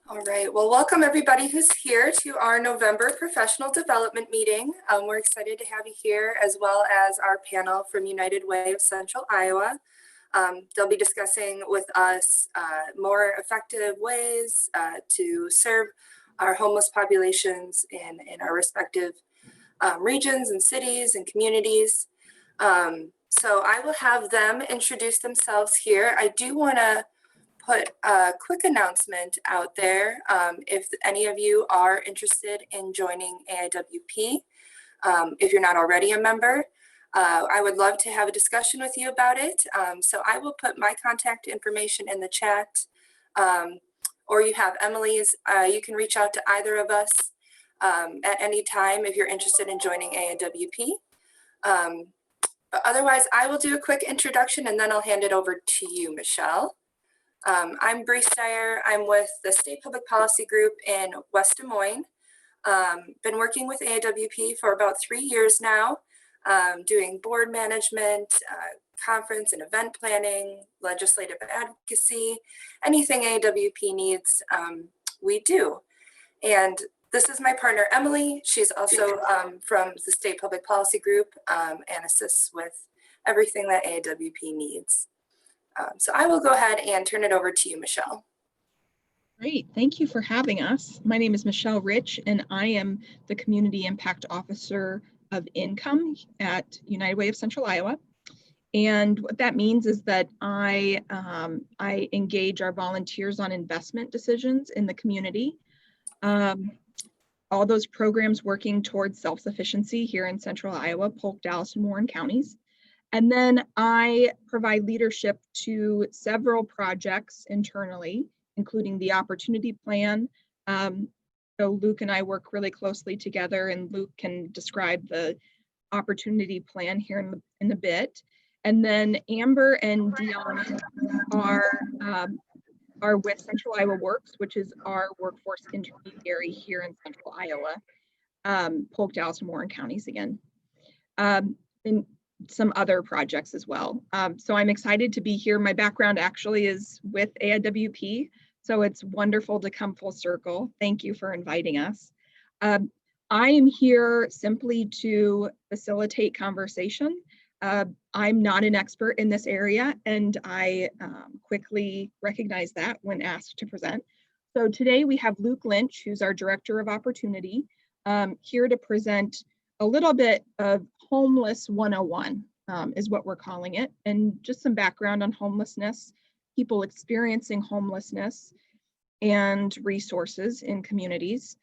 All right, well, welcome everybody who's here to our November professional development meeting. We're excited to have you here, as well as our panel from United Way of Central Iowa. They'll be discussing with us more effective ways to serve our homeless populations in our respective regions and cities and communities. So I will have them introduce themselves here. I do want to put a quick announcement out there. If any of you are interested in joining AIWP, if you're not already a member, I would love to have a discussion with you about it. So I will put my contact information in the chat, or you have Emily's. You can reach out to either of us at any time if you're interested in joining AIWP. But otherwise, I will do a quick introduction and then I'll hand it over to you, Michelle. I'm Bree Steyer. I'm with the State Public Policy Group in West Des Moines. Been working with AIWP for about 3 years now, doing board management, conference and event planning, legislative advocacy, anything AIWP needs, we do. And this is my partner, Emily. She's also from the State Public Policy Group and assists with everything that AIWP needs. So I will go ahead and turn it over to you, Michelle. Great, thank you for having us. My name is Michelle Rich, and I am the Community Impact Officer of Income at United Way of Central Iowa. And what that means is that I engage our volunteers on investment decisions in the community. All those programs working towards self-sufficiency here in Central Iowa, Polk, Dallas, and Warren counties. And then I provide leadership to several projects internally, including the Opportunity Plan. So Luke and I work really closely together, and Luke can describe the Opportunity Plan here in a bit. And then Amber and Dion are with Central IowaWORKS, which is our workforce intermediary here in Central Iowa, Polk, Dallas, and Warren counties again. And some other projects as well. So I'm excited to be here. My background actually is with AIWP, so it's wonderful to come full circle. Thank you for inviting us. I am here simply to facilitate conversation. I'm not an expert in this area, and I quickly recognize that when asked to present. So today we have Luke Lynch, who's our Director of Opportunity, here to present a little bit of Homeless 101 is what we're calling it, and just some background on homelessness, people experiencing homelessness, and resources in communities.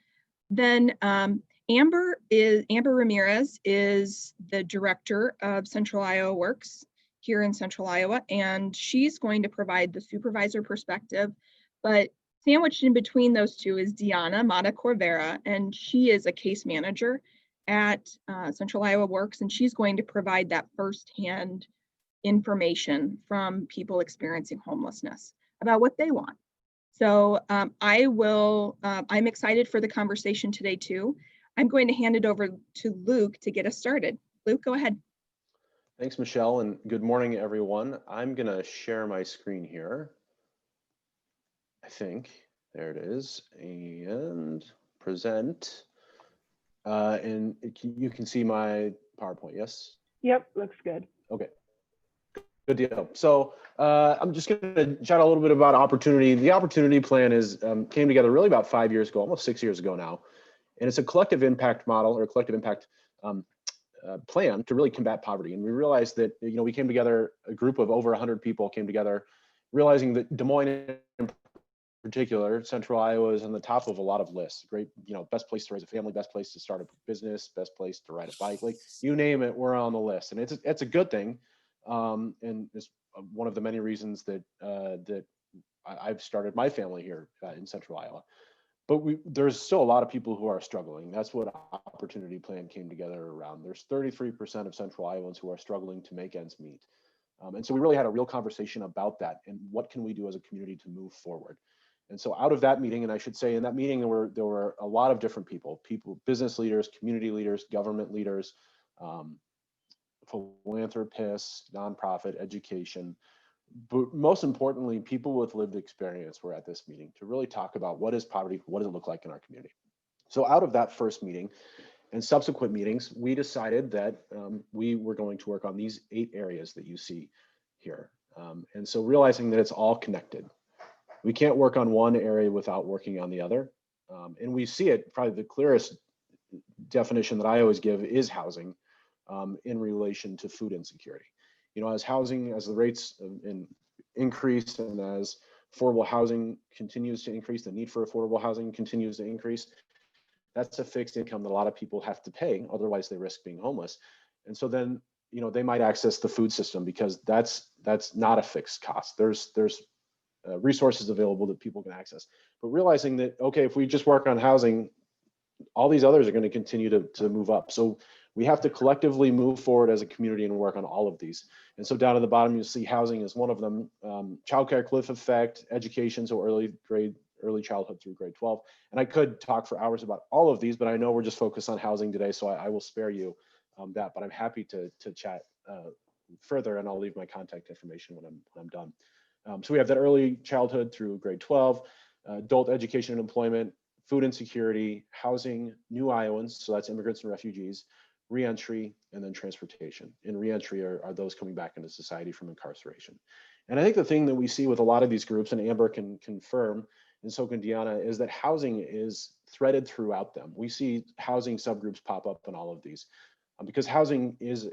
Then Amber Ramirez is the Director of Central IowaWORKS here in Central Iowa, and she's going to provide the supervisor perspective, but sandwiched in between those two is Diana Corvera, and she is a case manager at Central IowaWORKS, and she's going to provide that firsthand information from people experiencing homelessness about what they want. So I'm excited for the conversation today too. I'm going to hand it over to Luke to get us started. Luke, go ahead. Thanks, Michelle, and good morning, everyone. I'm gonna share my screen here. I think, there it is, and present. And you can see my PowerPoint, yes? Yep, looks good. Okay, good deal. So I'm just gonna chat a little bit about Opportunity. The Opportunity Plan came together really about 5 years ago, almost 6 years ago now. And it's a collective impact model, or a collective impact plan to really combat poverty. And we realized that, we came together, a group of over 100 people came together, realizing that Des Moines in particular, Central Iowa is on the top of a lot of lists. Great, best place to raise a family, best place to start a business, best place to ride a bike, like you name it, we're on the list. And it's a good thing. And it's one of the many reasons that I've started my family here in Central Iowa. But there's still a lot of people who are struggling. That's what Opportunity Plan came together around. There's 33% of Central Iowans who are struggling to make ends meet. And so we really had a real conversation about that and what can we do as a community to move forward. And so out of that meeting, and I should say in that meeting, there were a lot of different people, business leaders, community leaders, government leaders, philanthropists, nonprofit, education, but most importantly, people with lived experience were at this meeting to really talk about what is poverty, what does it look like in our community. So out of that first meeting and subsequent meetings, we decided that we were going to work on these 8 areas that you see here. And so realizing that it's all connected. We can't work on one area without working on the other. And we see it, probably the clearest definition that I always give is housing in relation to food insecurity. You know, as the rates increase and as affordable housing continues to increase, the need for affordable housing continues to increase, that's a fixed income that a lot of people have to pay, otherwise they risk being homeless. And so then, you know, they might access the food system because that's not a fixed cost. There's resources available that people can access. But realizing that, okay, if we just work on housing, all these others are going to continue to move up. So we have to collectively move forward as a community and work on all of these. And so down at the bottom, you'll see housing is one of them. Childcare cliff effect, education, so early childhood through grade 12. And I could talk for hours about all of these, but I know we're just focused on housing today, so I will spare you that. But I'm happy to chat further, and I'll leave my contact information when I'm done. So we have that early childhood through grade 12, adult education and employment, food insecurity, housing, new Iowans, so that's immigrants and refugees, reentry, and then transportation. And reentry are those coming back into society from incarceration. And I think the thing that we see with a lot of these groups, and Amber can confirm, and so can Deanna, is that housing is threaded throughout them. We see housing subgroups pop up in all of these because housing is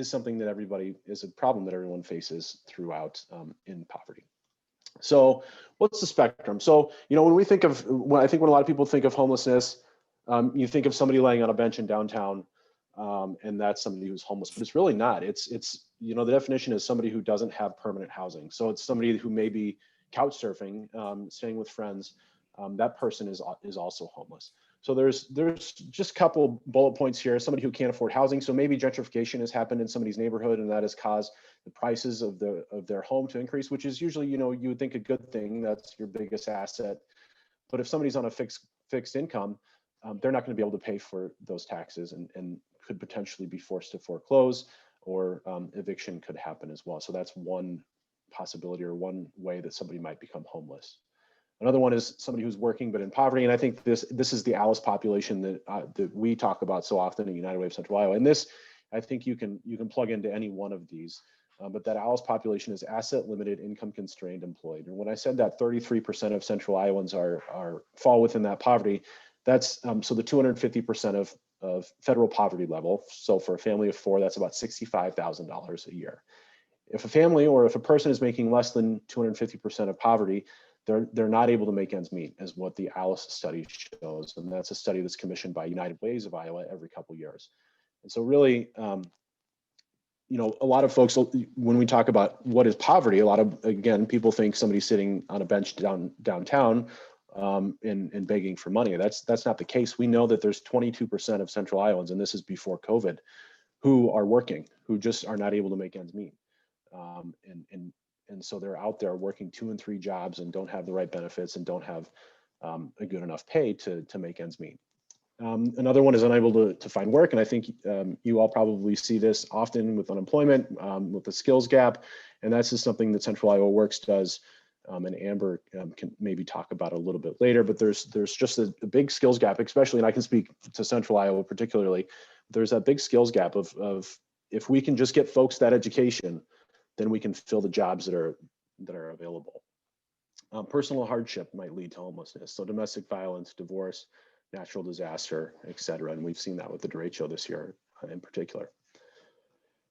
something that is a problem that everyone faces throughout in poverty. So what's the spectrum? So, you know, I think when a lot of people think of homelessness, you think of somebody laying on a bench in downtown, and that's somebody who's homeless, but it's really not. It's you know, the definition is somebody who doesn't have permanent housing. So it's somebody who may be couch surfing, staying with friends. That person is also homeless. So there's just a couple bullet points here. Somebody who can't afford housing. So maybe gentrification has happened in somebody's neighborhood, and that has caused the prices of their home to increase, which is usually, you know, you would think a good thing. That's your biggest asset. But if somebody's on a fixed income, they're not going to be able to pay for those taxes and could potentially be forced to foreclose, or eviction could happen as well. So that's one possibility or one way that somebody might become homeless. Another one is somebody who's working but in poverty, and I think this is the ALICE population that we talk about so often in United Way of Central Iowa. And this, I think you can plug into any one of these, but that ALICE population is asset limited, income constrained, employed. And when I said that 33% of Central Iowans fall within that poverty, that's so the 250% of federal poverty level. So for a family of 4, that's about $65,000 a year. If a family or if a person is making less than 250% of poverty, they're not able to make ends meet, as what the ALICE study shows. And that's a study that's commissioned by United Ways of Iowa every couple of years. And so really, you know, a lot of folks, when we talk about what is poverty, again, people think somebody sitting on a bench downtown and begging for money. That's not the case. We know that there's 22% of Central Iowans, and this is before COVID, who are working, who just are not able to make ends meet. And so they're out there working 2 and 3 jobs and don't have the right benefits and don't have a good enough pay to make ends meet. Another one is unable to find work. And I think you all probably see this often with unemployment, with the skills gap. And that's just something that Central IowaWORKS does. And Amber can maybe talk about a little bit later, but there's just a big skills gap, especially, and I can speak to Central Iowa particularly, there's that big skills gap of if we can just get folks that education, then we can fill the jobs that are available. Personal hardship might lead to homelessness. So domestic violence, divorce, natural disaster, et cetera. And we've seen that with the derecho this year in particular.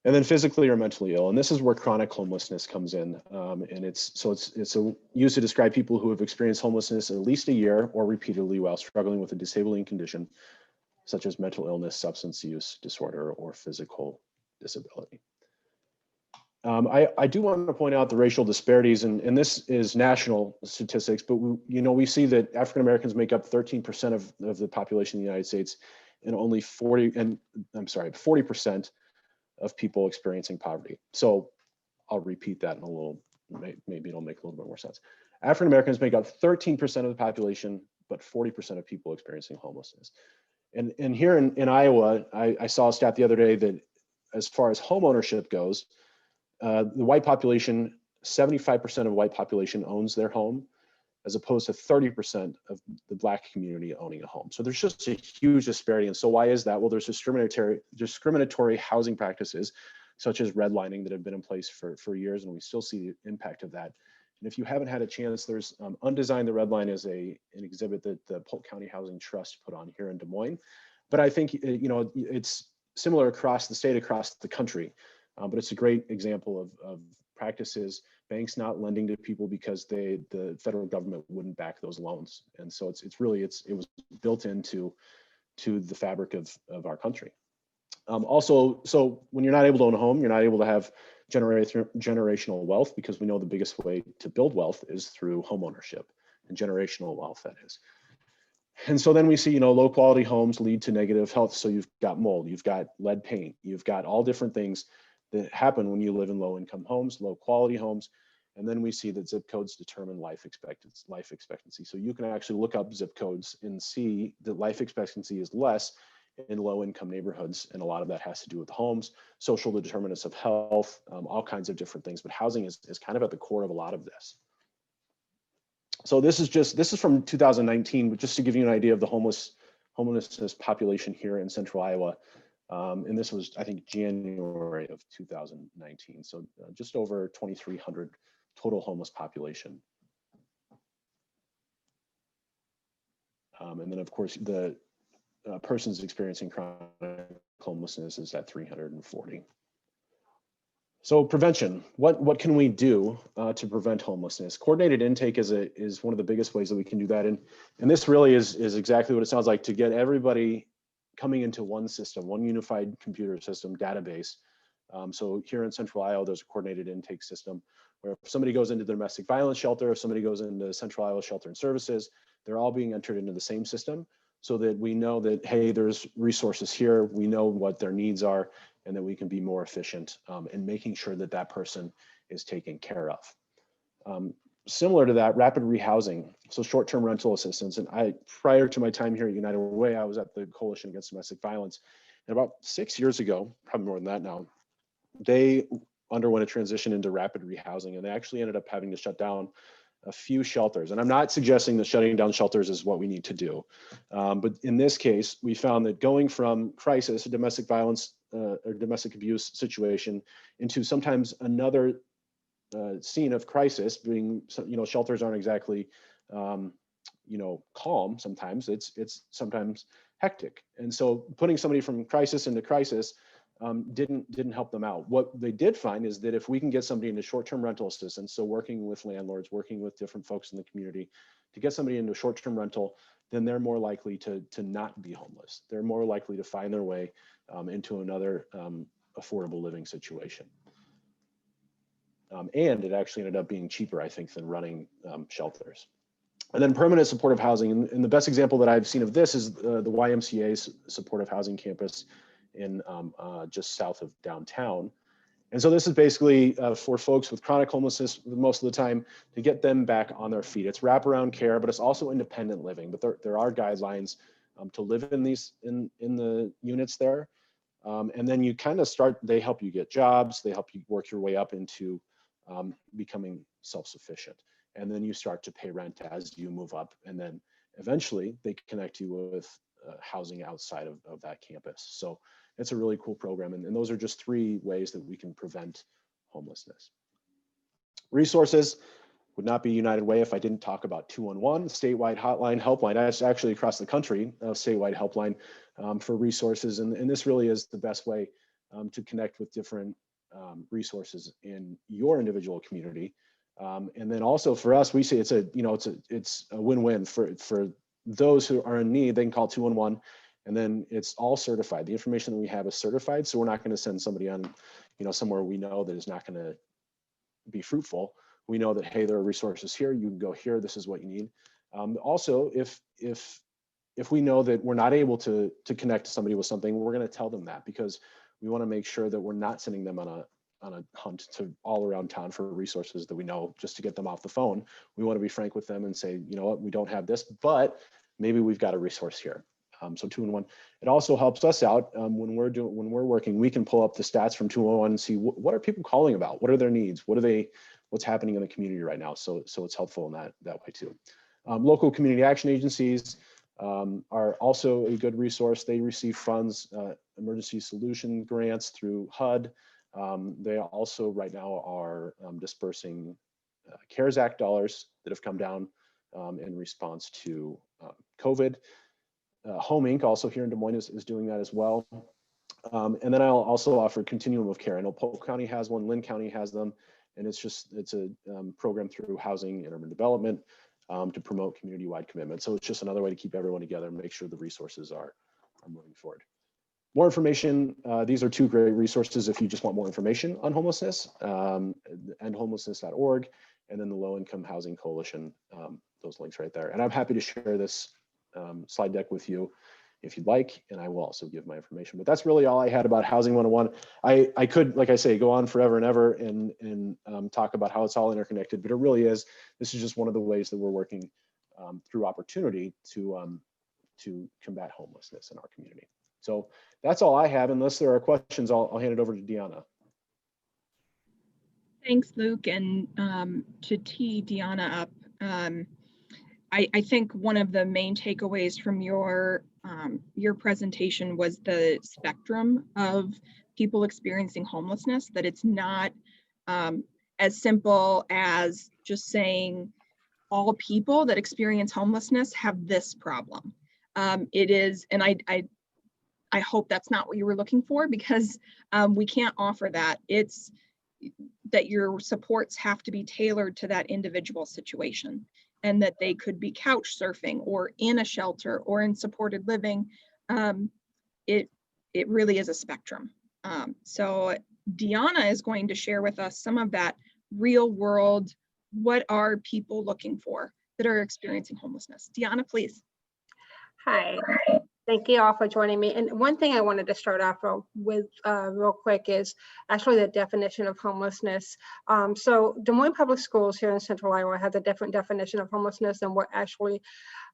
And then physically or mentally ill. And this is where chronic homelessness comes in. And it's used to describe people who have experienced homelessness at least a year or repeatedly while struggling with a disabling condition, such as mental illness, substance use disorder, or physical disability. I do want to point out the racial disparities, and this is national statistics, but we see that African Americans make up 13% of the population in the United States, and only 40% of people experiencing poverty. So I'll repeat that in a little, maybe it'll make a little bit more sense. African Americans make up 13% of the population, but 40% of people experiencing homelessness. And here in Iowa, I saw a stat the other day that as far as home ownership goes, the white population, 75% of white population owns their home, as opposed to 30% of the Black community owning a home. So there's just a huge disparity. And so why is that? Well, there's discriminatory housing practices, such as redlining, that have been in place for years, and we still see the impact of that. And if you haven't had a chance, there's Undesigned the Red Line is an exhibit that the Polk County Housing Trust put on here in Des Moines. But I think, it's similar across the state, across the country. But it's a great example of practices, banks not lending to people because the federal government wouldn't back those loans. And so it was built into the fabric of our country. Also, so when you're not able to own a home, you're not able to have generational wealth, because we know the biggest way to build wealth is through home ownership, and generational wealth, that is. And so then we see, low quality homes lead to negative health. So you've got mold, you've got lead paint, you've got all different things that happen when you live in low income homes, low quality homes. And then we see that zip codes determine life expectancy. So you can actually look up zip codes and see that life expectancy is less in low income neighborhoods. And a lot of that has to do with homes, social determinants of health, all kinds of different things. But housing is kind of at the core of a lot of this. So this is from 2019, but just to give you an idea of the homelessness population here in central Iowa. And this was, I think, January of 2019. So just over 2,300 total homeless population. And then of course, the persons experiencing chronic homelessness is at 340. So prevention, what can we do to prevent homelessness? Coordinated intake is one of the biggest ways that we can do that. And this really is exactly what it sounds like, to get everybody coming into one system, one unified computer system database. So here in central Iowa, there's a coordinated intake system where if somebody goes into the domestic violence shelter, if somebody goes into central Iowa Shelter and Services, they're all being entered into the same system, so that we know that, hey, there's resources here, we know what their needs are, and that we can be more efficient in making sure that that person is taken care of. Similar to that, rapid rehousing, so short-term rental assistance. And prior to my time here at United Way, I was at the Coalition Against Domestic Violence. And about 6 years ago, probably more than that now, they underwent a transition into rapid rehousing, and they actually ended up having to shut down a few shelters. And I'm not suggesting that shutting down shelters is what we need to do. But in this case, we found that going from crisis, a domestic violence or domestic abuse situation, into sometimes another scene of crisis, being, shelters aren't exactly, calm. Sometimes it's sometimes hectic. And so putting somebody from crisis into crisis didn't help them out. What they did find is that if we can get somebody into short-term rental assistance, so working with landlords, working with different folks in the community to get somebody into short-term rental, then they're more likely to not be homeless. They're more likely to find their way into another affordable living situation. And it actually ended up being cheaper, I think, than running shelters. And then permanent supportive housing. And the best example that I've seen of this is the YMCA's supportive housing campus in just south of downtown. And so this is basically for folks with chronic homelessness most of the time, to get them back on their feet. It's wraparound care, but it's also independent living. But there are guidelines to live in the units there. And then you kind of they help you get jobs, they help you work your way up into becoming self-sufficient. And then you start to pay rent as you move up. And then eventually they connect you with housing outside of that campus. So it's a really cool program. And those are just 3 ways that we can prevent homelessness. Resources would not be United Way if I didn't talk about 211, statewide hotline, helpline. That's actually across the country, a statewide helpline for resources. And this really is the best way to connect with different resources in your individual community. And then also for us, we say it's a win-win for those who are in need. They can call 211, and then it's all certified. The information that we have is certified, so we're not going to send somebody on, somewhere we know that is not going to be fruitful. We know that, hey, there are resources here. You can go here. This is what you need. Also, if we know that we're not able to connect to somebody with something, we're going to tell them that, because we want to make sure that we're not sending them on a hunt to all around town for resources that we know just to get them off the phone. We want to be frank with them and say, you know what, we don't have this, but maybe we've got a resource here. So 2-in-1. It also helps us out when we're working. We can pull up the stats from 2-in-1 and see what are people calling about, what are their needs, what's happening in the community right now. So it's helpful in that way too. Local community action agencies are also a good resource. They receive funds, emergency solution grants through HUD. They also right now are dispersing CARES Act dollars that have come down in response to COVID. Home Inc. also here in Des Moines is doing that as well. And then I'll also offer Continuum of Care. I know Polk County has one, Lynn County has them, and it's a program through Housing and Urban Development to promote community-wide commitment. So it's just another way to keep everyone together and make sure the resources are moving forward. More information, these are 2 great resources if you just want more information on homelessness, endhomelessness.org, and then the Low Income Housing Coalition, those links right there. And I'm happy to share this slide deck with you if you'd like, and I will also give my information. But that's really all I had about Housing 101. I could, like I say, go on forever and ever and talk about how it's all interconnected, but it really is. This is just one of the ways that we're working through opportunity to combat homelessness in our community. So that's all I have. Unless there are questions, I'll hand it over to Deanna. Thanks, Luke, and to tee Deanna up. I think one of the main takeaways from your presentation was the spectrum of people experiencing homelessness, that it's not as simple as just saying all people that experience homelessness have this problem. It is, and I hope that's not what you were looking for, because we can't offer that. It's that your supports have to be tailored to that individual situation, and that they could be couch surfing or in a shelter or in supported living. It really is a spectrum. So Deanna is going to share with us some of that real world, what are people looking for that are experiencing homelessness. Deanna, please. Hi, thank you all for joining me. And one thing I wanted to start off with real quick is actually the definition of homelessness. So Des Moines Public Schools here in Central Iowa has a different definition of homelessness than what actually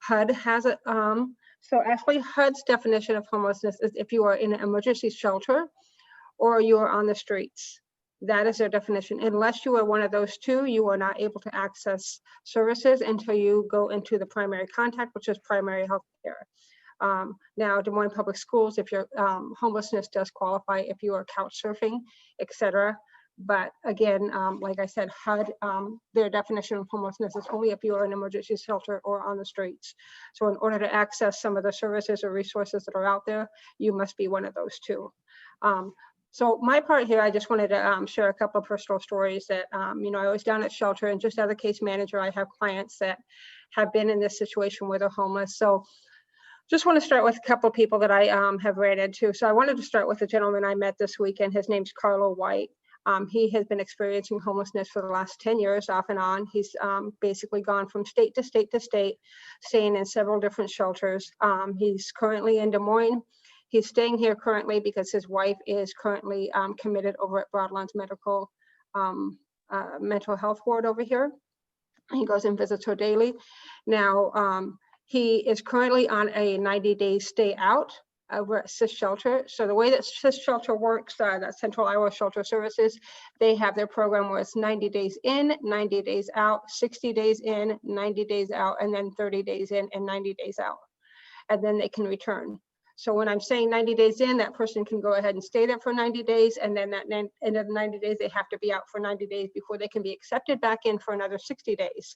HUD has it. So actually HUD's definition of homelessness is if you are in an emergency shelter or you are on the streets. That is their definition. Unless you are one of those two, you are not able to access services until you go into the primary contact, which is primary health care. Now, Des Moines Public Schools, if your homelessness does qualify, if you are couch surfing, etc. But again, like I said, HUD, their definition of homelessness is only if you are in an emergency shelter or on the streets. So in order to access some of the services or resources that are out there, you must be one of those two. So my part here, I just wanted to share a couple of personal stories that, you know, I was down at shelter, and just as a case manager, I have clients that have been in this situation where they're homeless. So just want to start with a couple of people that I have ran into. So I wanted to start with a gentleman I met this weekend. His name's Carlo White. He has been experiencing homelessness for the last 10 years off and on. He's basically gone from state to state to state, staying in several different shelters. He's currently in Des Moines. He's staying here currently because his wife is currently committed over at Broadlands Medical mental health ward over here. He goes and visits her daily. Now, he is currently on a 90-day stay out over at CIS Shelter. So the way that CIS Shelter works, that Central Iowa Shelter Services, they have their program where it's 90 days in, 90 days out, 60 days in, 90 days out, and then 30 days in and 90 days out. And then they can return. So when I'm saying 90 days in, that person can go ahead and stay there for 90 days. And then that end of 90 days, they have to be out for 90 days before they can be accepted back in for another 60 days.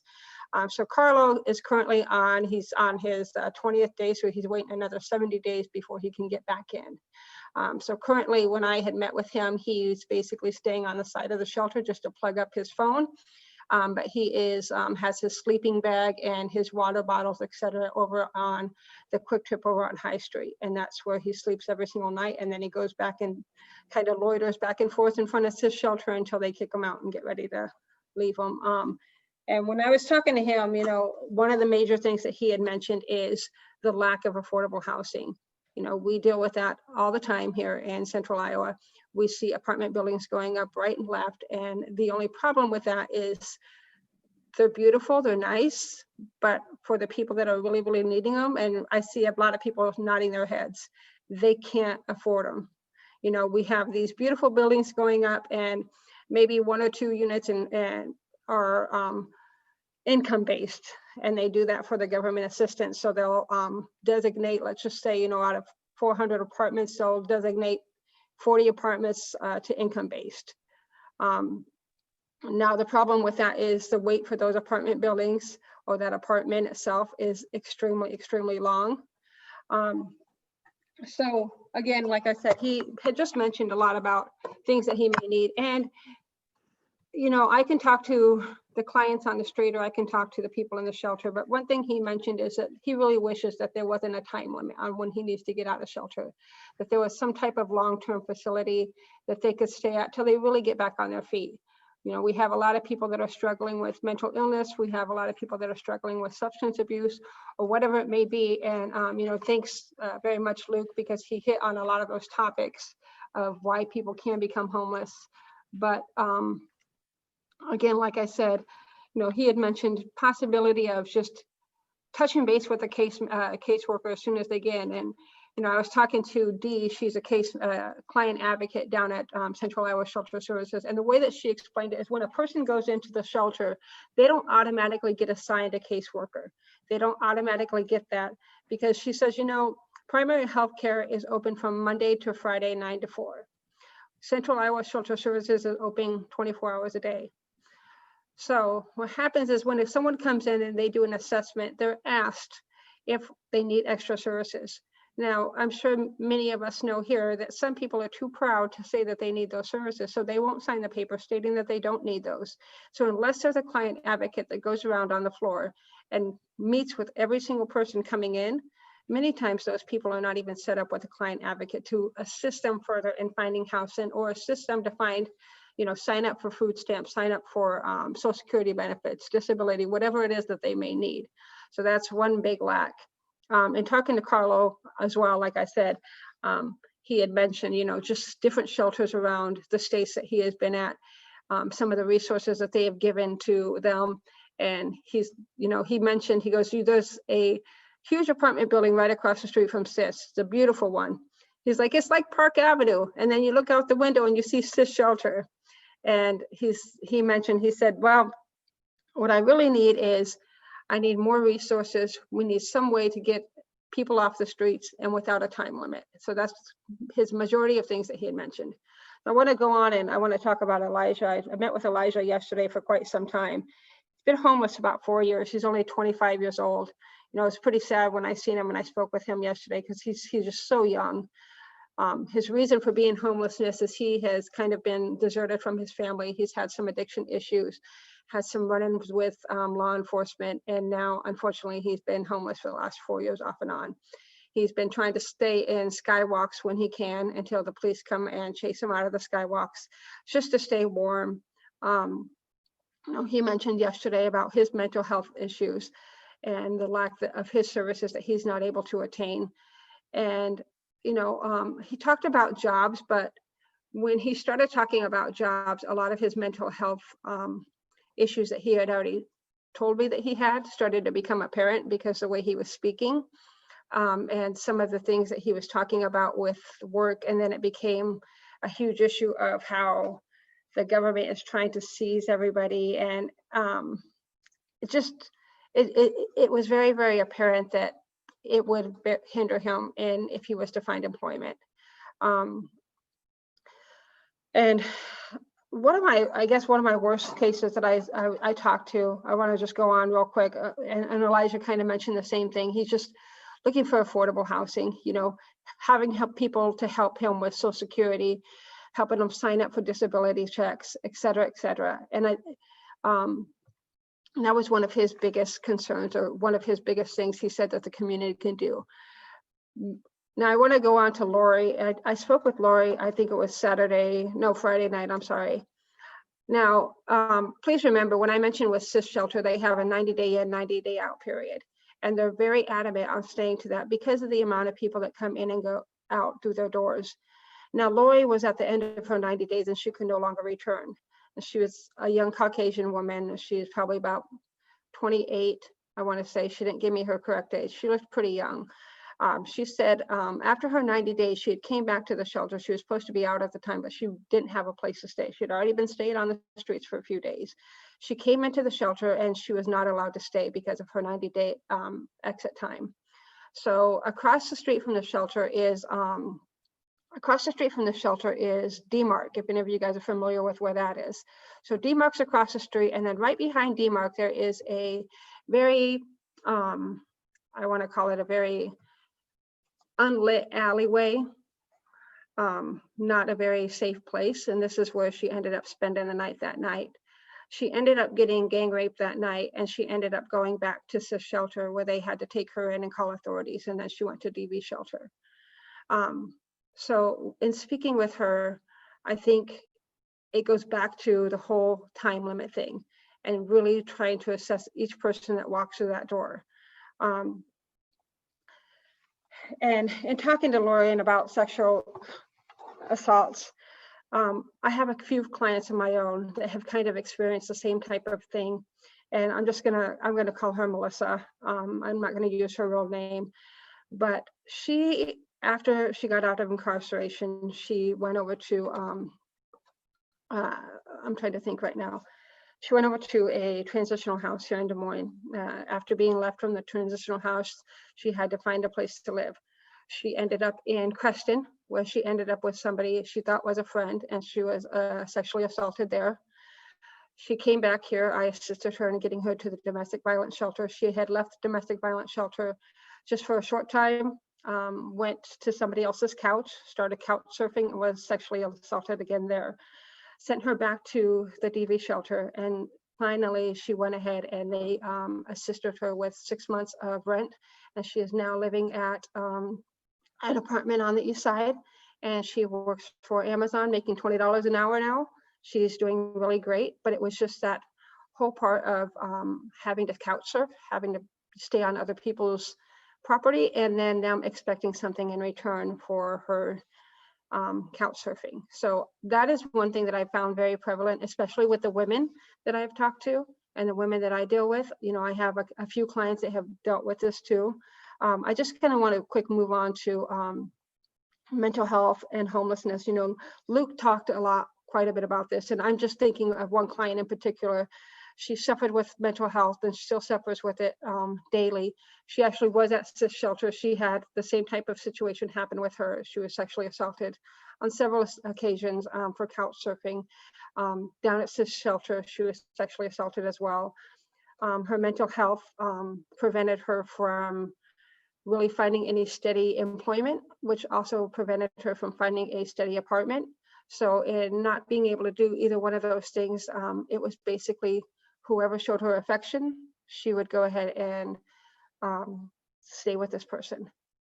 So Carlo is currently he's on his 20th day. So he's waiting another 70 days before he can get back in. So currently when I had met with him, he's basically staying on the side of the shelter just to plug up his phone. But he has his sleeping bag and his water bottles, etc., over on the Quick Trip over on High Street. And that's where he sleeps every single night. And then he goes back and kind of loiters back and forth in front of his shelter until they kick him out and get ready to leave him. And when I was talking to him, you know, one of the major things that he had mentioned is the lack of affordable housing. You know, we deal with that all the time here in Central Iowa. We see apartment buildings going up right and left. And the only problem with that is they're beautiful, they're nice, but for the people that are really, really needing them, and I see a lot of people nodding their heads, they can't afford them. You know, we have these beautiful buildings going up, and maybe 1 or 2 units and are income based, and they do that for the government assistance. So they'll designate, let's just say, you know, out of 400 apartments, they'll designate 40 apartments to income based. Now the problem with that is the wait for those apartment buildings or that apartment itself is extremely, extremely long. So again, like I said, he had just mentioned a lot about things that he may need. And, you know, I can talk to the clients on the street, or I can talk to the people in the shelter. But one thing he mentioned is that he really wishes that there wasn't a time limit on when he needs to get out of shelter, that there was some type of long-term facility that they could stay at till they really get back on their feet. You know, we have a lot of people that are struggling with mental illness. We have a lot of people that are struggling with substance abuse or whatever it may be. And, you know, thanks very much, Luke, because he hit on a lot of those topics of why people can become homeless. But again, like I said, you know, he had mentioned possibility of just touching base with a caseworker as soon as they get in. And, you know, I was talking to Dee, she's a client advocate down at Central Iowa Shelter Services. And the way that she explained it is when a person goes into the shelter, they don't automatically get assigned a caseworker. They don't automatically get that, because she says, you know, primary health care is open from Monday to Friday, 9 to 4. Central Iowa Shelter Services is open 24 hours a day. So what happens is if someone comes in and they do an assessment, they're asked if they need extra services. Now, I'm sure many of us know here that some people are too proud to say that they need those services, so they won't sign the paper stating that they don't need those. So unless there's a client advocate that goes around on the floor and meets with every single person coming in, many times those people are not even set up with a client advocate to assist them further in finding housing, or assist them to find, you know, sign up for food stamps, sign up for Social Security benefits, disability, whatever it is that they may need. So that's one big lack. And talking to Carlo as well, like I said, he had mentioned, you know, just different shelters around the states that he has been at, some of the resources that they have given to them. And he's, you know, he mentioned, he goes, there's a huge apartment building right across the street from SIS. It's a beautiful one. He's like, it's like Park Avenue. And then you look out the window and you see SIS shelter. And he mentioned, he said, well, what I really need is, I need more resources. We need some way to get people off the streets and without a time limit. So that's his majority of things that he had mentioned. I want to go on and I want to talk about Elijah. I met with Elijah yesterday for quite some time. He's been homeless about 4 years. He's only 25 years old. You know, it's pretty sad when I seen him and I spoke with him yesterday, because he's just so young. His reason for being homelessness is he has kind of been deserted from his family. He's had some addiction issues, had some run-ins with law enforcement, and now, unfortunately, he's been homeless for the last 4 years off and on. He's been trying to stay in skywalks when he can until the police come and chase him out of the skywalks, just to stay warm. You know, he mentioned yesterday about his mental health issues and the lack of his services that he's not able to attain. And you know, he talked about jobs, but when he started talking about jobs, a lot of his mental health issues that he had already told me that he had started to become apparent, because the way he was speaking and some of the things that he was talking about with work. And then it became a huge issue of how the government is trying to seize everybody. And it was very, very apparent that it would hinder him if he was to find employment. And one of my worst cases that I talked to, I want to just go on real quick, and Elijah kind of mentioned the same thing. He's just looking for affordable housing, you know, having people to help him with Social Security, helping him sign up for disability checks, et cetera, et cetera. And that was one of his biggest concerns, or one of his biggest things he said that the community can do. Now I want to go on to Lori. I spoke with Lori, I think it was Friday night, I'm sorry. Now, please remember, when I mentioned with SIS shelter, they have a 90-day in, 90-day out period. And they're very adamant on staying to that because of the amount of people that come in and go out through their doors. Now, Lori was at the end of her 90 days and she could no longer return. She was a young Caucasian woman. She was probably about 28, I want to say. She didn't give me her correct age. She looked pretty young. She said after her 90 days, she had came back to the shelter. She was supposed to be out at the time, but she didn't have a place to stay. She had already been staying on the streets for a few days. She came into the shelter and she was not allowed to stay because of her 90-day exit time. So across the street from the shelter is D-Mark, if any of you guys are familiar with where that is. So D-Mark's across the street, and then right behind D-Mark, there is a very, I want to call it a very unlit alleyway, not a very safe place. And this is where she ended up spending the night that night. She ended up getting gang raped that night, and she ended up going back to the shelter where they had to take her in and call authorities. And then she went to DV shelter. So in speaking with her, I think it goes back to the whole time limit thing and really trying to assess each person that walks through that door. And in talking to Lorian about sexual assaults, I have a few clients of my own that have kind of experienced the same type of thing. And I'm gonna call her Melissa. I'm not gonna use her real name, but after she got out of incarceration, she went over to, I'm trying to think right now. She went over to a transitional house here in Des Moines. After being left from the transitional house, she had to find a place to live. She ended up in Creston, where she ended up with somebody she thought was a friend, and she was sexually assaulted there. She came back here. I assisted her in getting her to the domestic violence shelter. She had left the domestic violence shelter just for a short time, went to somebody else's couch, started couch surfing, and was sexually assaulted again there. Sent her back to the DV shelter, and finally she went ahead and they assisted her with 6 months of rent, and she is now living at an apartment on the east side, and she works for Amazon, making $20 an hour now. She's doing really great, but it was just that whole part of having to couch surf, having to stay on other people's property, and then them expecting something in return for her couch surfing. So that is one thing that I found very prevalent, especially with the women that I've talked to and the women that I deal with. You know, I have a few clients that have dealt with this too. I just kind of want to quick move on to mental health and homelessness. You know, Luke talked quite a bit about this, and I'm just thinking of one client in particular. She suffered with mental health and still suffers with it daily. She actually was at CIS shelter. She had the same type of situation happen with her. She was sexually assaulted on several occasions for couch surfing. Down at CIS shelter, she was sexually assaulted as well. Her mental health prevented her from really finding any steady employment, which also prevented her from finding a steady apartment. So in not being able to do either one of those things, it was basically whoever showed her affection, she would go ahead and stay with this person.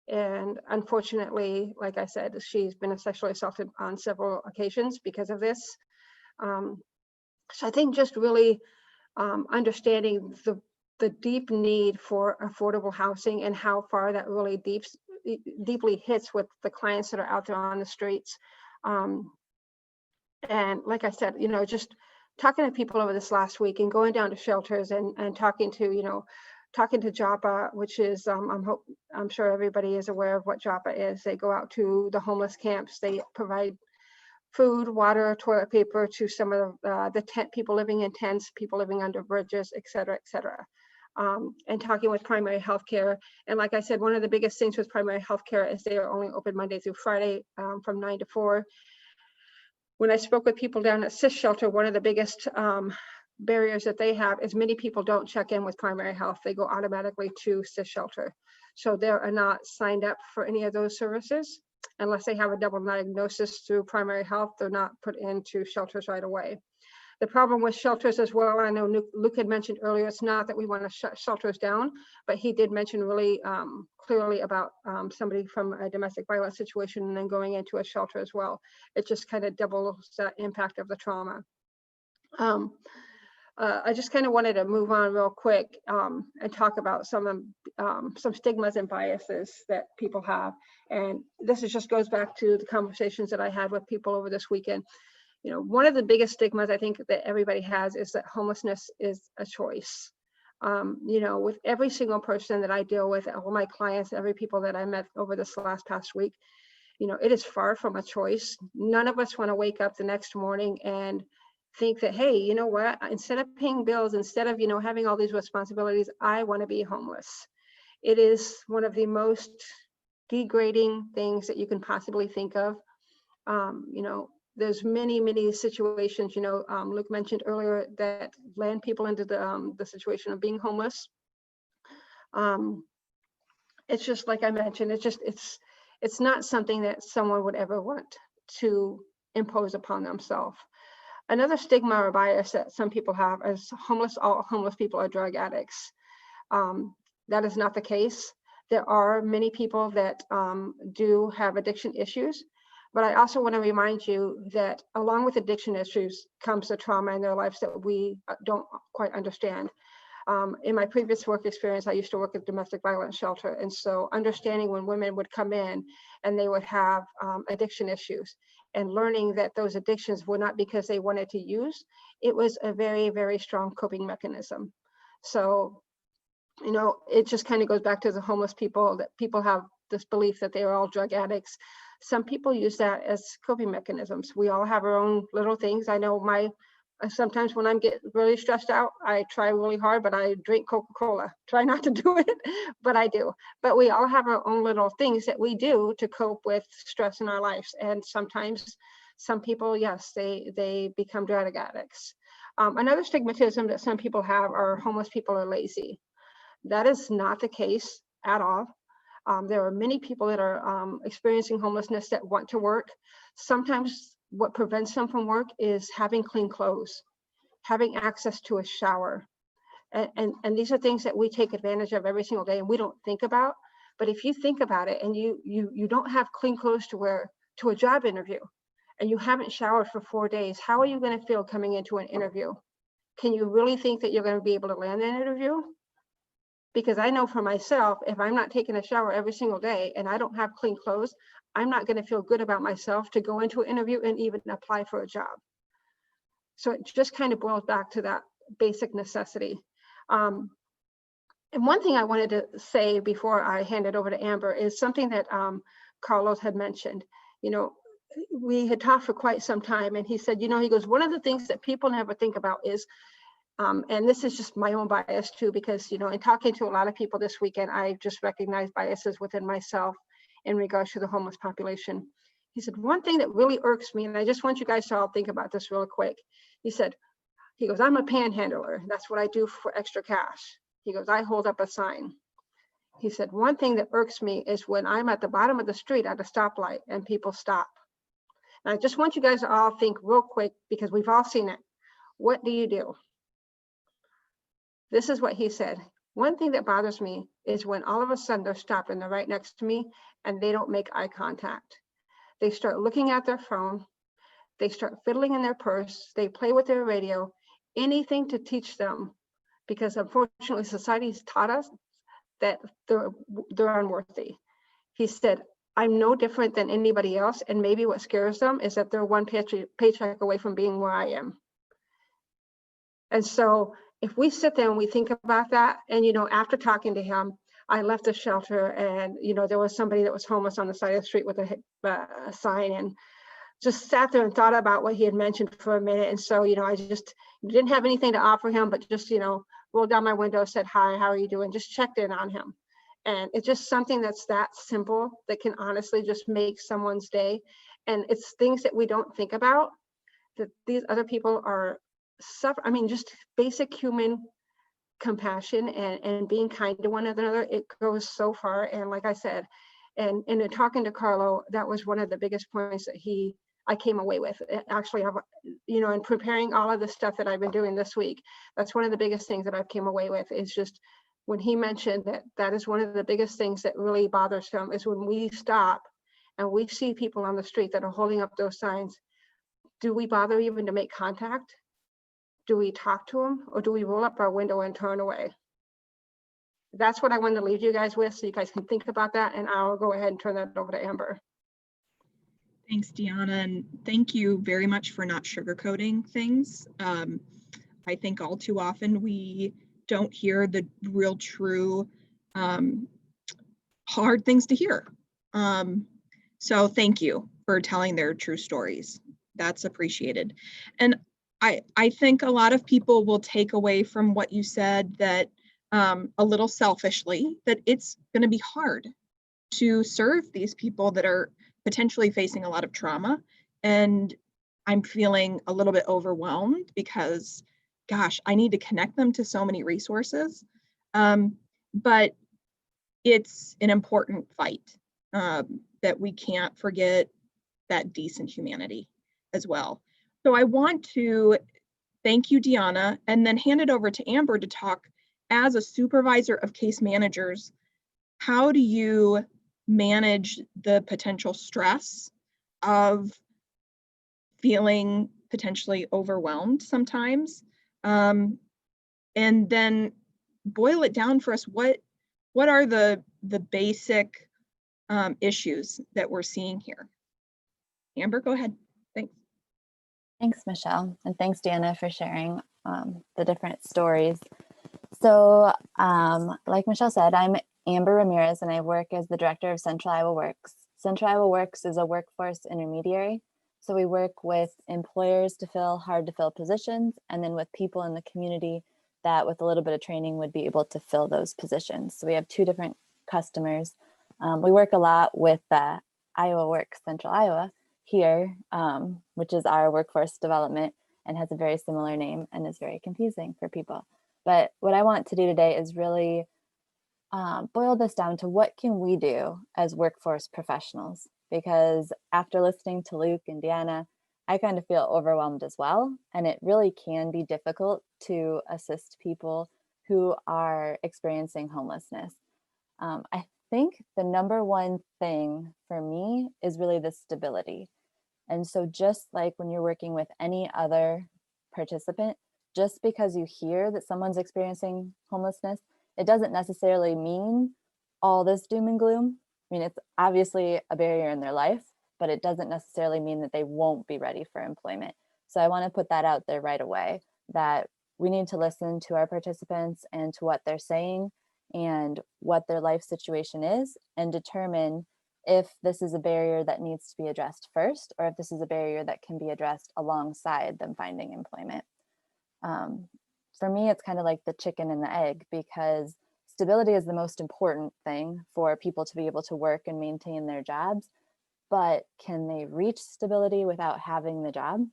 And unfortunately, like I said, she's been sexually assaulted on several occasions because of this. So I think just really understanding the deep need for affordable housing and how far that really deeply hits with the clients that are out there on the streets. And like I said, you know, just talking to people over this last week and going down to shelters and talking to JAPA, which is, I'm sure everybody is aware of what JAPA is. They go out to the homeless camps. They provide food, water, toilet paper to some of the tent people living in tents, people living under bridges, et cetera, et cetera. And talking with primary healthcare. And like I said, one of the biggest things with primary healthcare is they are only open Monday through Friday from 9 to 4. When I spoke with people down at CIS shelter, one of the biggest barriers that they have is many people don't check in with primary health. They go automatically to CIS shelter. So they are not signed up for any of those services. Unless they have a double diagnosis through primary health, they're not put into shelters right away. The problem with shelters as well, I know Luke had mentioned earlier, it's not that we want to shut shelters down, but he did mention really clearly about somebody from a domestic violence situation and then going into a shelter as well. It just kind of doubles that impact of the trauma. I just kind of wanted to move on real quick and talk about some stigmas and biases that people have. And this just goes back to the conversations that I had with people over this weekend. one of the biggest stigmas I think that everybody has is that homelessness is a choice. With every single person that I deal with, all my clients, every people that I met over this past week, it is far from a choice. None of us want to wake up the next morning and think that, hey, you know what, instead of paying bills, instead of, having all these responsibilities, I want to be homeless. It is one of the most degrading things that you can possibly think of. There's many situations, Luke mentioned earlier, that land people into the situation of being homeless. It's just like I mentioned, it's not something that someone would ever want to impose upon themselves. Another stigma or bias that some people have is all homeless people are drug addicts. That is not the case. There are many people that do have addiction issues, but I also want to remind you that along with addiction issues comes the trauma in their lives that we don't quite understand. In my previous work experience, I used to work at domestic violence shelter. And so understanding when women would come in and they would have addiction issues, and learning that those addictions were not because they wanted to use, it was a very, very strong coping mechanism. So, it just kind of goes back to the homeless people, that people have this belief that they are all drug addicts. Some people use that as coping mechanisms. We all have our own little things. I know sometimes when I'm getting really stressed out, I try really hard, but I drink Coca-Cola. Try not to do it, but I do. But we all have our own little things that we do to cope with stress in our lives. And sometimes some people, yes, they become drug addicts. Another stigmatism that some people have are homeless people are lazy. That is not the case at all. There are many people that are experiencing homelessness that want to work. Sometimes what prevents them from work is having clean clothes, having access to a shower. And these are things that we take advantage of every single day and we don't think about. But if you think about it and you don't have clean clothes to wear to a job interview and you haven't showered for 4 days, how are you going to feel coming into an interview? Can you really think that you're going to be able to land an interview? Because I know for myself, if I'm not taking a shower every single day and I don't have clean clothes, I'm not going to feel good about myself to go into an interview and even apply for a job. So it just kind of boils back to that basic necessity. And one thing I wanted to say before I hand it over to Amber is something that Carlos had mentioned. We had talked for quite some time, and he said, he goes, one of the things that people never think about is, and this is just my own bias too, because, in talking to a lot of people this weekend, I just recognized biases within myself in regards to the homeless population. He said, one thing that really irks me, and I just want you guys to all think about this real quick. He goes, I'm a panhandler. That's what I do for extra cash. He goes, I hold up a sign. He said, one thing that irks me is when I'm at the bottom of the street at a stoplight and people stop. And I just want you guys to all think real quick, because we've all seen it. What do? This is what he said. One thing that bothers me is when all of a sudden they're stopped and they're right next to me and they don't make eye contact. They start looking at their phone. They start fiddling in their purse. They play with their radio, anything to teach them, because unfortunately society's taught us that they're unworthy. He said, I'm no different than anybody else. And maybe what scares them is that they're one paycheck away from being where I am. And so if we sit there and we think about that, and, after talking to him, I left the shelter and, there was somebody that was homeless on the side of the street with a sign, and just sat there and thought about what he had mentioned for a minute. And so, I just didn't have anything to offer him, but just, rolled down my window, said, hi, how are you doing? Just checked in on him. And it's just something that's that simple that can honestly just make someone's day. And it's things that we don't think about, that these other people are suffering. I mean, just basic human compassion and being kind to one another, it goes so far. And like I said, and in talking to Carlo, that was one of the biggest points that I came away with. Actually, in preparing all of the stuff that I've been doing this week, that's one of the biggest things that I've came away with, is just when he mentioned that is one of the biggest things that really bothers him, is when we stop and we see people on the street that are holding up those signs. Do we bother even to make contact? Do we talk to them, or do we roll up our window and turn away? That's what I wanted to leave you guys with, so you guys can think about that, and I'll go ahead and turn that over to Amber. Thanks, Deanna, and thank you very much for not sugarcoating things. I think all too often we don't hear the real true hard things to hear. So thank you for telling their true stories. That's appreciated. And I think a lot of people will take away from what you said that a little selfishly, that it's going to be hard to serve these people that are potentially facing a lot of trauma. And I'm feeling a little bit overwhelmed because, gosh, I need to connect them to so many resources. But it's an important fight that we can't forget that decent humanity as well. So I want to thank you, Deanna, and then hand it over to Amber to talk as a supervisor of case managers. How do you manage the potential stress of feeling potentially overwhelmed sometimes? And then boil it down for us. What are the basic issues that we're seeing here? Amber, go ahead. Thanks. Thanks, Michelle, and thanks, Deanna, for sharing the different stories. So, like Michelle said, I'm Amber Ramirez, and I work as the director of Central AIWWORKS. Central AIWWORKS is a workforce intermediary. So we work with employers to fill hard-to-fill positions, and then with people in the community that, with a little bit of training, would be able to fill those positions. So we have two different customers. We work a lot with IowaWORKS Central Iowa here, which is our workforce development and has a very similar name and is very confusing for people. But what I want to do today is really boil this down to what can we do as workforce professionals? Because after listening to Luke and Deanna, I kind of feel overwhelmed as well. And it really can be difficult to assist people who are experiencing homelessness. I think the number one thing for me is really the stability. And so just like when you're working with any other participant, just because you hear that someone's experiencing homelessness, it doesn't necessarily mean all this doom and gloom. I mean, it's obviously a barrier in their life, but it doesn't necessarily mean that they won't be ready for employment. So I want to put that out there right away, that we need to listen to our participants and to what they're saying and what their life situation is, and determine if this is a barrier that needs to be addressed first, or if this is a barrier that can be addressed alongside them finding employment. For me, it's kind of like the chicken and the egg, because stability is the most important thing for people to be able to work and maintain their jobs. But can they reach stability without having the job?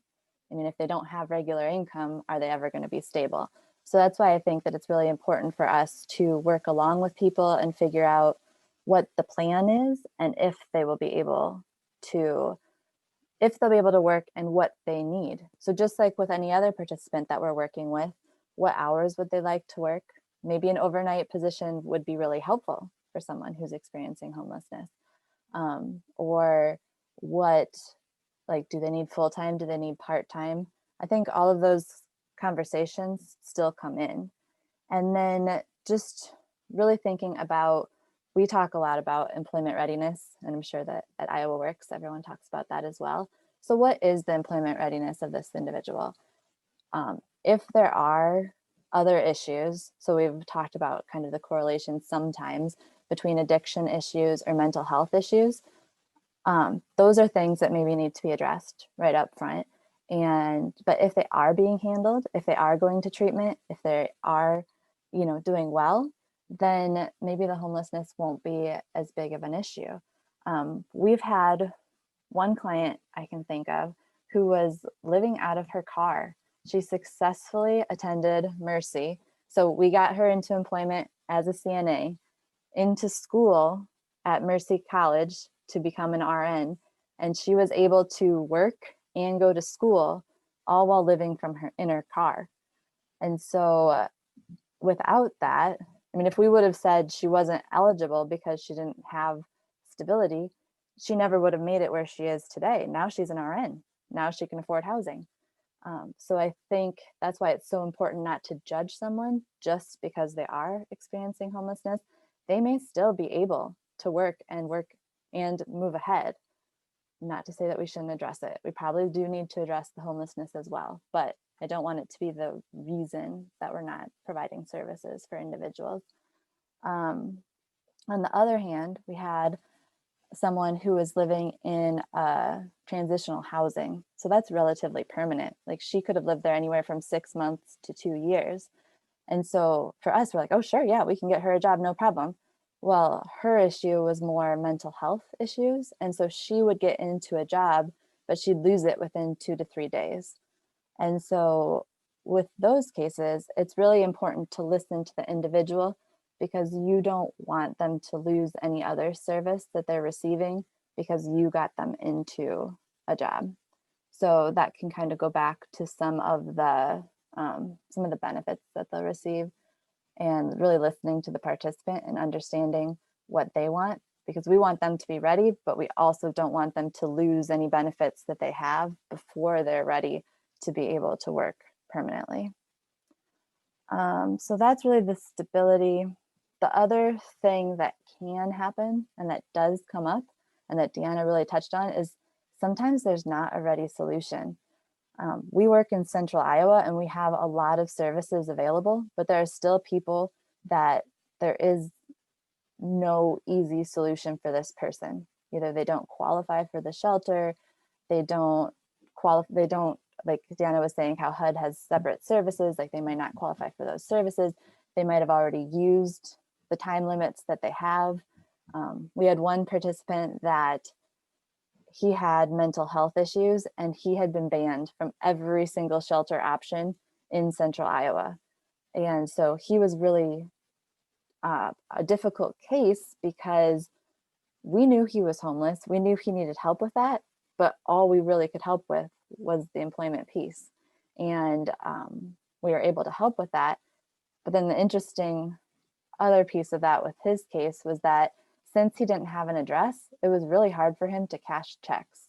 I mean, if they don't have regular income, are they ever going to be stable? So that's why I think that it's really important for us to work along with people and figure out what the plan is, and if they will be able to work and what they need. So just like with any other participant that we're working with, what hours would they like to work? Maybe an overnight position would be really helpful for someone who's experiencing homelessness. Or what, like, do they need full-time? Do they need part-time? I think all of those conversations still come in. And then just really thinking about, we talk a lot about employment readiness, and I'm sure that at IowaWORKS, everyone talks about that as well. So what is the employment readiness of this individual? If there are other issues, so we've talked about kind of the correlation sometimes between addiction issues or mental health issues, those are things that maybe need to be addressed right up front. But if they are being handled, if they are going to treatment, if they are, doing well, then maybe the homelessness won't be as big of an issue. We've had one client I can think of who was living out of her car. She successfully attended Mercy. So we got her into employment as a CNA, into school at Mercy College to become an RN. And she was able to work and go to school all while living in her car. And so without that, I mean, if we would have said she wasn't eligible because she didn't have stability, she never would have made it where she is today. Now she's an RN. Now she can afford housing. So I think that's why it's so important not to judge someone just because they are experiencing homelessness. They may still be able to work and move ahead. not to say that we shouldn't address it. We probably do need to address the homelessness as well, but I don't want it to be the reason that we're not providing services for individuals. On the other hand, we had someone who was living in transitional housing. So that's relatively permanent. Like she could have lived there anywhere from 6 months to 2 years. And so for us, we're like, oh, sure, yeah, we can get her a job, no problem. Well, her issue was more mental health issues. And so she would get into a job, but she'd lose it within 2 to 3 days. And so with those cases, it's really important to listen to the individual, because you don't want them to lose any other service that they're receiving because you got them into a job. So that can kind of go back to some of the benefits that they'll receive, and really listening to the participant and understanding what they want, because we want them to be ready, but we also don't want them to lose any benefits that they have before they're ready to be able to work permanently. So that's really the stability. The other thing that can happen and that does come up and that Deanna really touched on is sometimes there's not a ready solution. We work in central Iowa and we have a lot of services available, but there are still people that there is no easy solution for this person. Either they don't qualify for the shelter, they don't like Deanna was saying, how HUD has separate services, like they might not qualify for those services. They might have already used the time limits that they have. We had one participant that he had mental health issues and he had been banned from every single shelter option in central Iowa. And so he was really a difficult case because we knew he was homeless. We knew he needed help with that, but all we really could help with was the employment piece. And we were able to help with that. But then the interesting other piece of that with his case was that since he didn't have an address, it was really hard for him to cash checks.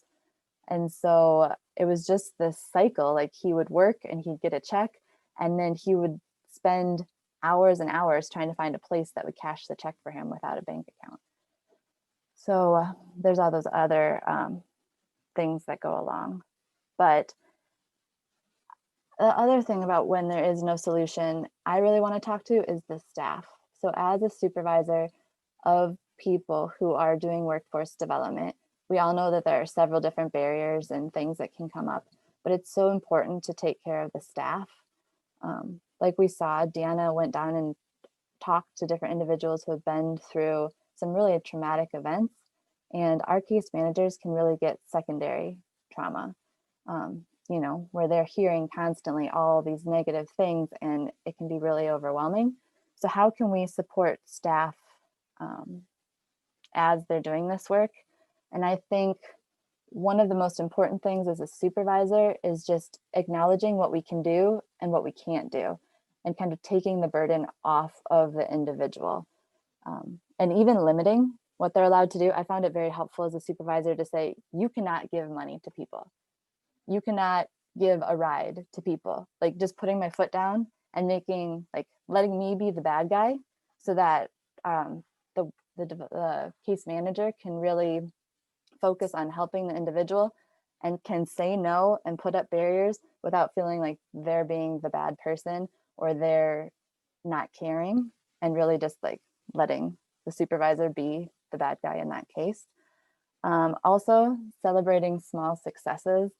And so it was just this cycle, like he would work and he'd get a check, and then he would spend hours and hours trying to find a place that would cash the check for him without a bank account. So there's all those other things that go along. But the other thing about when there is no solution, I really want to talk to is the staff. So as a supervisor of people who are doing workforce development, we all know that there are several different barriers and things that can come up, but it's so important to take care of the staff. Like we saw, Deanna went down and talked to different individuals who have been through some really traumatic events, and our case managers can really get secondary trauma, where they're hearing constantly all these negative things and it can be really overwhelming. So how can we support staff as they're doing this work? And I think one of the most important things as a supervisor is just acknowledging what we can do and what we can't do, and kind of taking the burden off of the individual, and even limiting what they're allowed to do. I found it very helpful as a supervisor to say, you cannot give money to people. You cannot give a ride to people. Like just putting my foot down and letting me be the bad guy, so that the case manager can really focus on helping the individual and can say no and put up barriers without feeling like they're being the bad person or they're not caring, and really just like letting the supervisor be the bad guy in that case. Also celebrating small successes.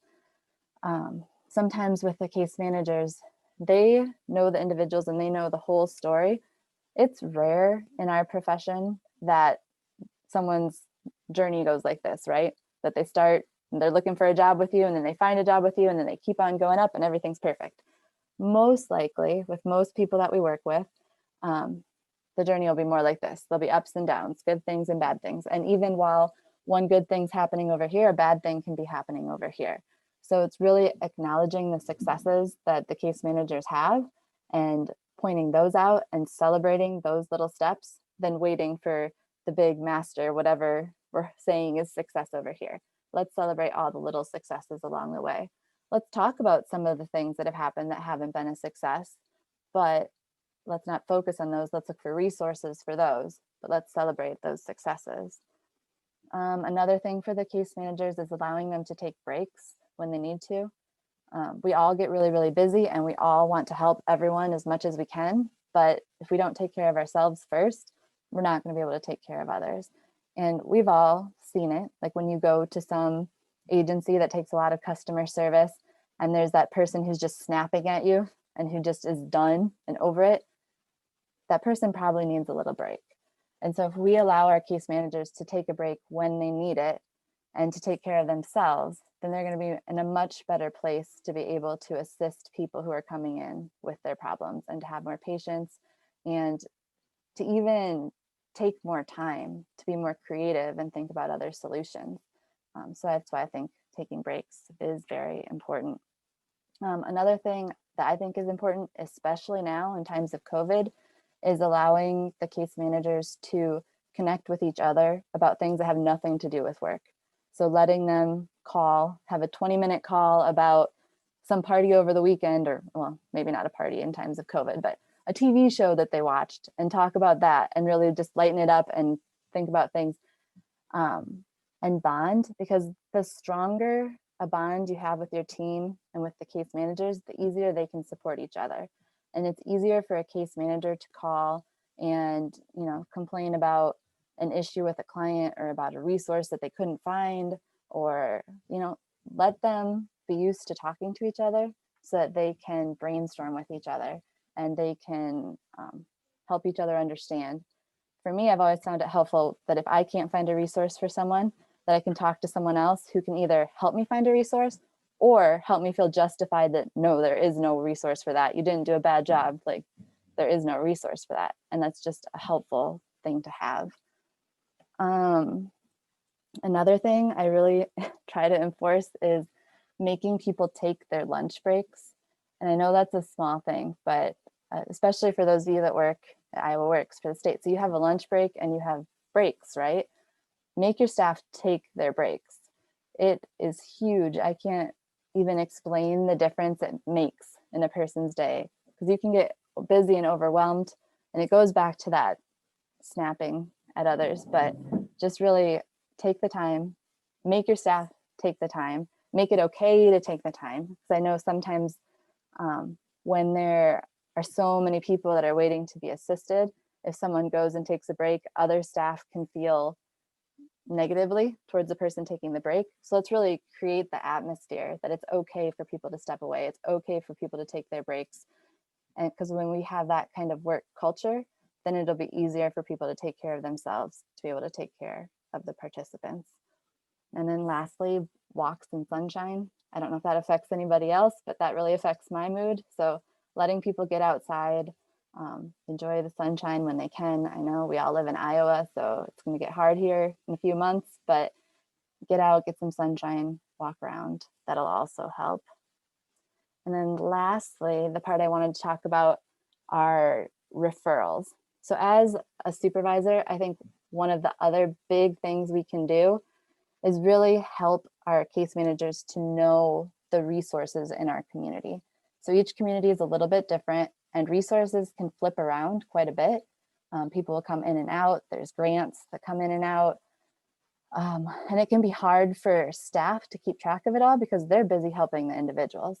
Sometimes with the case managers, they know the individuals and they know the whole story. It's rare in our profession that someone's journey goes like this, right? That they start and they're looking for a job with you, and then they find a job with you, and then they keep on going up and everything's perfect. Most likely, with most people that we work with, the journey will be more like this. There'll be ups and downs, good things and bad things. And even while one good thing's happening over here, a bad thing can be happening over here. So it's really acknowledging the successes that the case managers have and pointing those out and celebrating those little steps, then waiting for the big master, whatever we're saying is success over here. Let's celebrate all the little successes along the way. Let's talk about some of the things that have happened that haven't been a success, but let's not focus on those. Let's look for resources for those, but let's celebrate those successes. Another thing for the case managers is allowing them to take breaks when they need to. We all get really, really busy and we all want to help everyone as much as we can. But if we don't take care of ourselves first, we're not going to be able to take care of others. And we've all seen it. Like when you go to some agency that takes a lot of customer service and there's that person who's just snapping at you and who just is done and over it, that person probably needs a little break. And so if we allow our case managers to take a break when they need it and to take care of themselves, then they're going to be in a much better place to be able to assist people who are coming in with their problems and to have more patience and to even take more time to be more creative and think about other solutions. So that's why I think taking breaks is very important. Another thing that I think is important, especially now in times of COVID, is allowing the case managers to connect with each other about things that have nothing to do with work. So letting them call, have a 20-minute call about some party over the weekend, or well, maybe not a party in times of COVID, but a TV show that they watched and talk about that and really just lighten it up and think about things and bond, because the stronger a bond you have with your team and with the case managers, the easier they can support each other. And it's easier for a case manager to call and, you know, complain about an issue with a client or about a resource that they couldn't find, or, you know, let them be used to talking to each other so that they can brainstorm with each other and they can help each other understand. For me, I've always found it helpful that if I can't find a resource for someone, that I can talk to someone else who can either help me find a resource or help me feel justified that no, there is no resource for that. You didn't do a bad job. Like, there is no resource for that. And that's just a helpful thing to have. Another thing I really try to enforce is making people take their lunch breaks. And I know that's a small thing, but especially for those of you that work at IowaWORKS for the state. So you have a lunch break and you have breaks, right? Make your staff take their breaks. It is huge. I can't even explain the difference it makes in a person's day, because you can get busy and overwhelmed, and it goes back to that snapping at others. But just really take the time, make your staff take the time, make it okay to take the time. Because I know sometimes when there are so many people that are waiting to be assisted, if someone goes and takes a break, other staff can feel negatively towards the person taking the break. So let's really create the atmosphere that it's okay for people to step away. It's okay for people to take their breaks. And because when we have that kind of work culture, then it'll be easier for people to take care of themselves, to be able to take care of the participants. And then lastly, walks in sunshine. I don't know if that affects anybody else, but that really affects my mood. So letting people get outside, enjoy the sunshine when they can. I know we all live in Iowa, so it's going to get hard here in a few months, but get out, get some sunshine, walk around. That'll also help. And then lastly, the part I wanted to talk about are referrals. So as a supervisor, I think one of the other big things we can do is really help our case managers to know the resources in our community. So each community is a little bit different, and resources can flip around quite a bit. People will come in and out. There's grants that come in and out. And it can be hard for staff to keep track of it all because they're busy helping the individuals.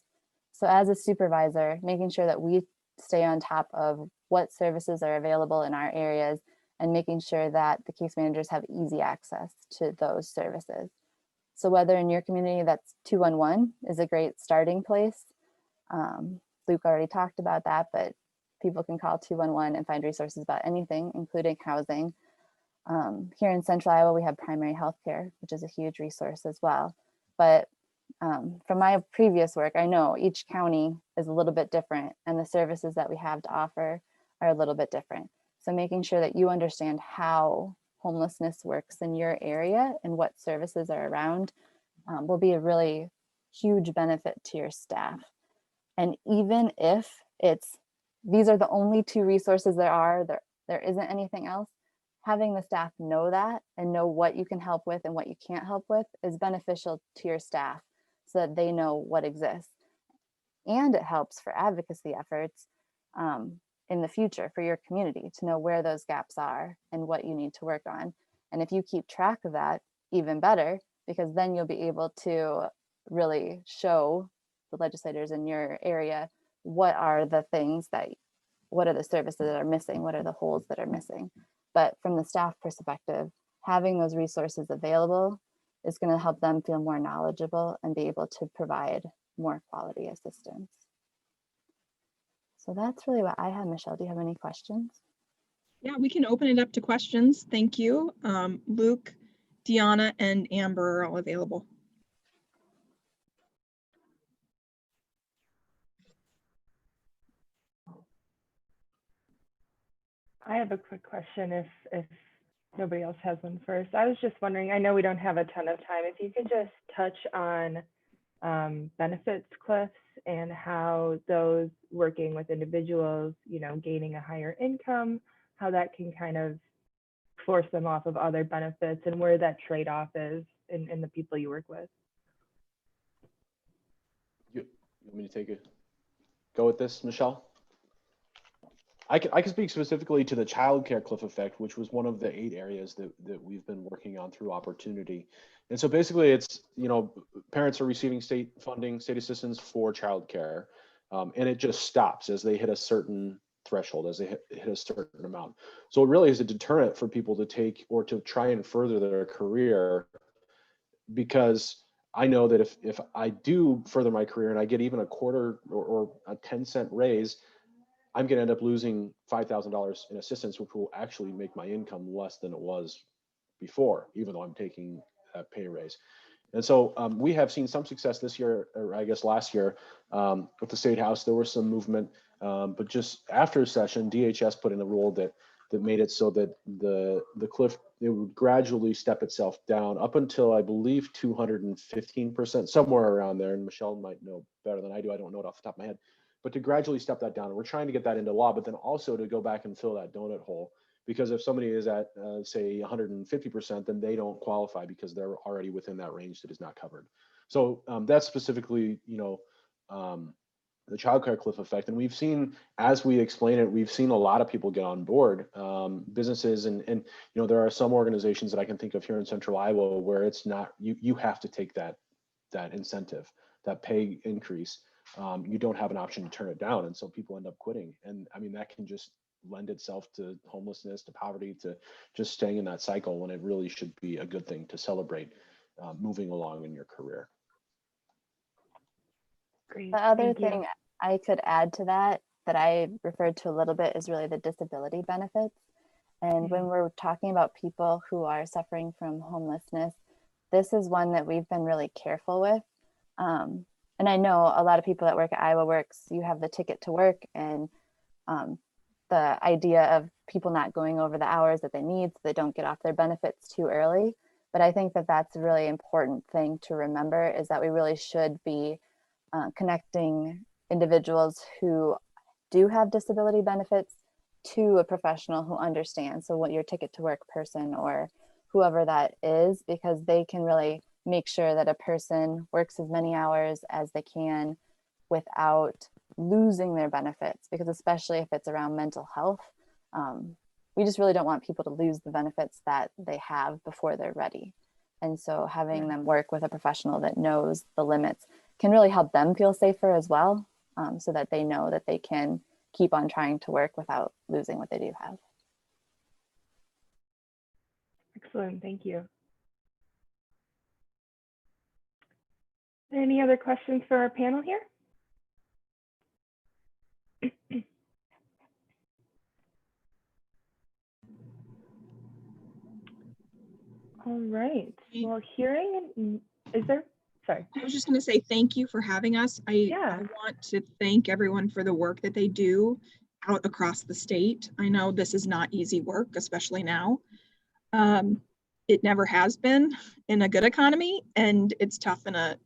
So as a supervisor, making sure that we stay on top of what services are available in our areas and making sure that the case managers have easy access to those services. So whether in your community, that's 211 is a great starting place. Luke already talked about that, but people can call 211 and find resources about anything, including housing. Here in Central Iowa, we have primary health care, which is a huge resource as well. But from my previous work, I know each county is a little bit different, and the services that we have to offer are a little bit different. So making sure that you understand how homelessness works in your area and what services are around will be a really huge benefit to your staff. And even if these are the only two resources there isn't anything else, having the staff know that and know what you can help with and what you can't help with is beneficial to your staff so that they know what exists. And it helps for advocacy efforts in the future for your community to know where those gaps are and what you need to work on. And if you keep track of that, even better, because then you'll be able to really show the legislators in your area what are the things that, what are the services that are missing, what are the holes that are missing. But from the staff perspective, having those resources available is going to help them feel more knowledgeable and be able to provide more quality assistance. So that's really what I have. Michelle, do you have any questions? Yeah, we can open it up to questions. Thank you. Luke, Deanna, and Amber are all available. I have a quick question if nobody else has one first. I was just wondering, I know we don't have a ton of time, if you could just touch on benefits cliffs and how those working with individuals, you know, gaining a higher income, how that can kind of force them off of other benefits and where that trade-off is in the people you work with. You want me to take a go at this, Michelle? I can speak specifically to the childcare cliff effect, which was one of the 8 areas that we've been working on through opportunity. And so basically it's, you know, parents are receiving state funding, state assistance for childcare, and it just stops as they hit a certain threshold, as they hit a certain amount. So it really is a deterrent for people to take or to try and further their career, because I know that if I do further my career and I get even a quarter or a 10-cent raise, I'm going to end up losing $5,000 in assistance, which will actually make my income less than it was before, even though I'm taking a pay raise. And so we have seen some success this year, or I guess last year, with the State House. There was some movement, but just after a session, DHS put in a rule that made it so that the cliff, it would gradually step itself down up until I believe 215%, somewhere around there. And Michelle might know better than I do. I don't know it off the top of my head. But to gradually step that down. And we're trying to get that into law, but then also to go back and fill that donut hole. Because if somebody is at, say, 150%, then they don't qualify because they're already within that range that is not covered. So that's specifically, you know, the childcare cliff effect. And we've seen, as we explain it, we've seen a lot of people get on board, businesses, and you know, there are some organizations that I can think of here in Central Iowa where it's not, you have to take that incentive, that pay increase. You don't have an option to turn it down. And so people end up quitting. And I mean, that can just lend itself to homelessness, to poverty, to just staying in that cycle when it really should be a good thing to celebrate moving along in your career. Great. The other Thank you. thing I could add to that I referred to a little bit is really the disability benefits. And when we're talking about people who are suffering from homelessness, this is one that we've been really careful with. And I know a lot of people that work at IowaWORKS, you have the ticket to work, and the idea of people not going over the hours that they need so they don't get off their benefits too early. But I think that that's a really important thing to remember, is that we really should be connecting individuals who do have disability benefits to a professional who understands. So what your ticket to work person or whoever that is, because they can really make sure that a person works as many hours as they can without losing their benefits, because especially if it's around mental health, we just really don't want people to lose the benefits that they have before they're ready. And so having them work with a professional that knows the limits can really help them feel safer as well, so that they know that they can keep on trying to work without losing what they do have. Excellent. Thank you. Are there any other questions for our panel here? All right. Well, hearing, is there? Sorry. I was just going to say thank you for having us. I want to thank everyone for the work that they do out across the state. I know this is not easy work, especially now. It never has been in a good economy, and it's tough in a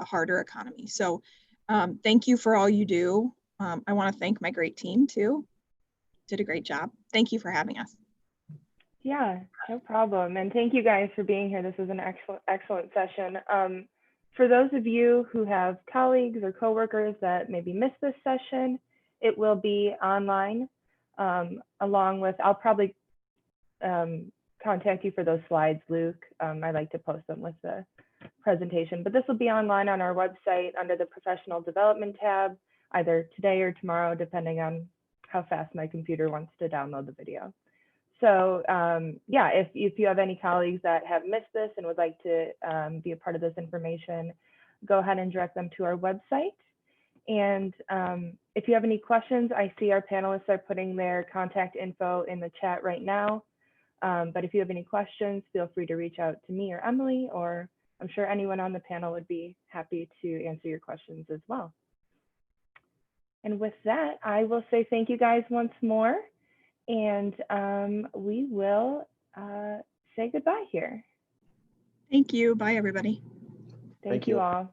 harder economy. So thank you for all you do. I want to thank my great team too. Did a great job. Thank you for having us. Yeah, no problem. And thank you guys for being here. This was an excellent session. For those of you who have colleagues or coworkers that maybe missed this session, it will be online, along with, I'll probably contact you for those slides, Luke. I like to post them with the presentation, but this will be online on our website under the professional development tab, either today or tomorrow, depending on how fast my computer wants to download the video. So yeah, if you have any colleagues that have missed this and would like to be a part of this information, go ahead and direct them to our website. And if you have any questions, I see our panelists are putting their contact info in the chat right now. But if you have any questions, feel free to reach out to me or Emily, or I'm sure anyone on the panel would be happy to answer your questions as well. And with that, I will say thank you guys once more. And we will say goodbye here. Thank you. Bye, everybody. Thank you all.